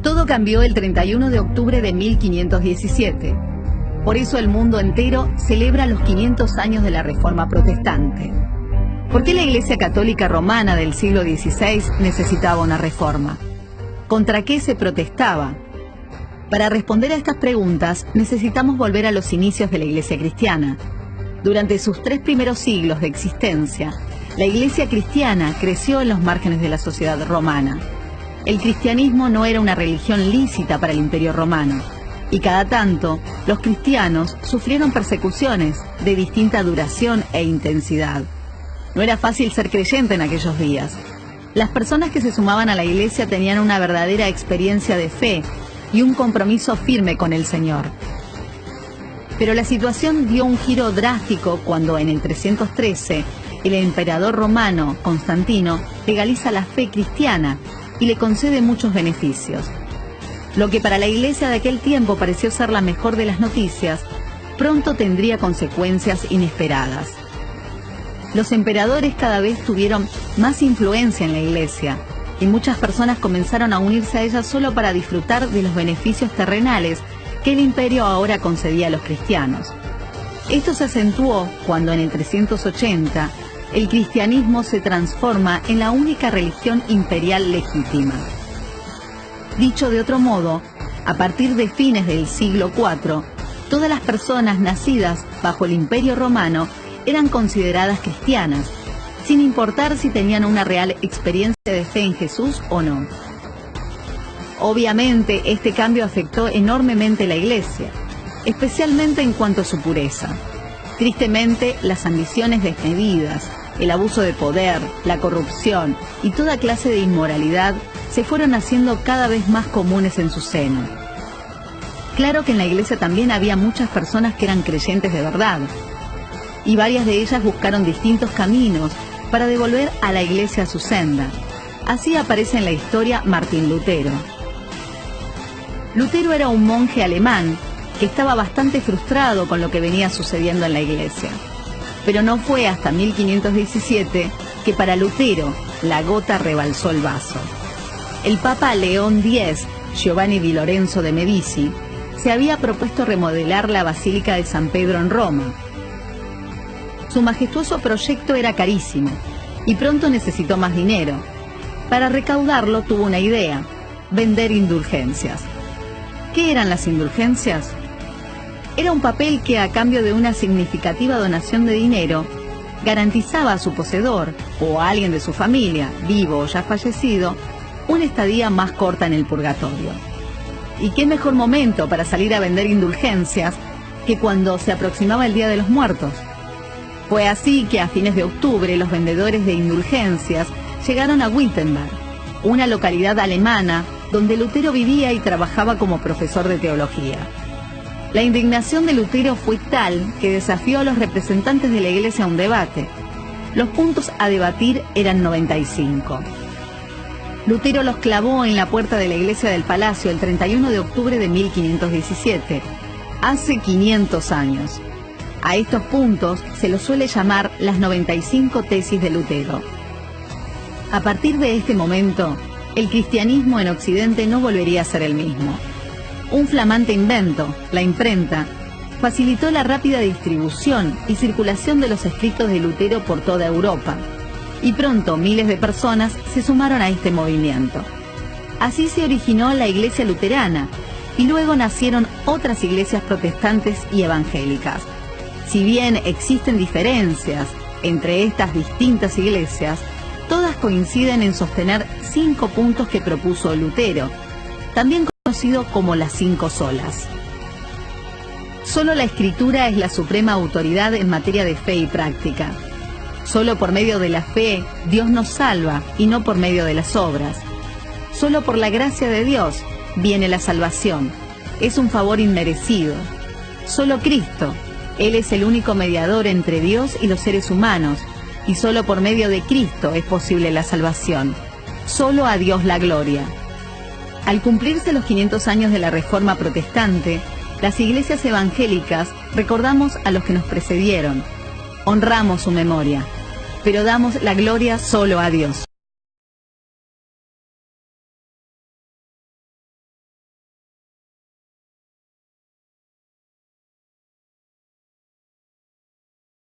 Todo cambió el 31 de octubre de 1517. Por eso el mundo entero celebra los 500 años de la Reforma Protestante. ¿Por qué la Iglesia Católica Romana del siglo XVI necesitaba una reforma? ¿Contra qué se protestaba? Para responder a estas preguntas necesitamos volver a los inicios de la Iglesia cristiana. Durante sus 3 primeros siglos de existencia, la Iglesia cristiana creció en los márgenes de la sociedad romana. El cristianismo no era una religión lícita para el Imperio Romano, y cada tanto los cristianos sufrieron persecuciones de distinta duración e intensidad. No era fácil ser creyente en aquellos días. Las personas que se sumaban a la Iglesia tenían una verdadera experiencia de fe y un compromiso firme con el Señor. Pero la situación dio un giro drástico cuando en el 313 el emperador romano Constantino legaliza la fe cristiana y le concede muchos beneficios. Lo que para la Iglesia de aquel tiempo pareció ser la mejor de las noticias, pronto tendría consecuencias inesperadas. Los emperadores cada vez tuvieron más influencia en la Iglesia y muchas personas comenzaron a unirse a ella solo para disfrutar de los beneficios terrenales que el imperio ahora concedía a los cristianos. Esto se acentuó cuando en el 380 el cristianismo se transforma en la única religión imperial legítima. Dicho de otro modo, a partir de fines del siglo IV, todas las personas nacidas bajo el Imperio Romano eran consideradas cristianas, sin importar si tenían una real experiencia de fe en Jesús o no. Obviamente, este cambio afectó enormemente la Iglesia, especialmente en cuanto a su pureza. Tristemente, las ambiciones desmedidas, el abuso de poder, la corrupción y toda clase de inmoralidad se fueron haciendo cada vez más comunes en su seno. Claro que en la Iglesia también había muchas personas que eran creyentes de verdad, y varias de ellas buscaron distintos caminos para devolver a la Iglesia a su senda. Así aparece en la historia Martín Lutero. Lutero era un monje alemán que estaba bastante frustrado con lo que venía sucediendo en la Iglesia. Pero no fue hasta 1517 que para Lutero la gota rebalsó el vaso. El Papa León X, Giovanni di Lorenzo de Medici, se había propuesto remodelar la Basílica de San Pedro en Roma. Su majestuoso proyecto era carísimo y pronto necesitó más dinero. Para recaudarlo tuvo una idea: vender indulgencias. ¿Qué eran las indulgencias? Era un papel que, a cambio de una significativa donación de dinero, garantizaba a su poseedor o a alguien de su familia, vivo o ya fallecido, una estadía más corta en el purgatorio. ¿Y qué mejor momento para salir a vender indulgencias que cuando se aproximaba el Día de los Muertos? Fue así que a fines de octubre los vendedores de indulgencias llegaron a Wittenberg, una localidad alemana donde Lutero vivía y trabajaba como profesor de teología. La indignación de Lutero fue tal que desafió a los representantes de la Iglesia a un debate. Los puntos a debatir eran 95. Lutero los clavó en la puerta de la Iglesia del Palacio el 31 de octubre de 1517, hace 500 años. A estos puntos se los suele llamar las 95 tesis de Lutero. A partir de este momento, el cristianismo en Occidente no volvería a ser el mismo. Un flamante invento, la imprenta, facilitó la rápida distribución y circulación de los escritos de Lutero por toda Europa, y pronto miles de personas se sumaron a este movimiento. Así se originó la Iglesia luterana, y luego nacieron otras iglesias protestantes y evangélicas. Si bien existen diferencias entre estas distintas iglesias, todas coinciden en sostener 5 puntos que propuso Lutero, también conocido como las 5 solas. Solo la Escritura es la suprema autoridad en materia de fe y práctica. Solo por medio de la fe Dios nos salva y no por medio de las obras. Solo por la gracia de Dios viene la salvación. Es un favor inmerecido. Solo Cristo, Él es el único mediador entre Dios y los seres humanos, y solo por medio de Cristo es posible la salvación. Solo a Dios la gloria. Al cumplirse los 500 años de la Reforma Protestante, las iglesias evangélicas recordamos a los que nos precedieron, honramos su memoria, pero damos la gloria solo a Dios.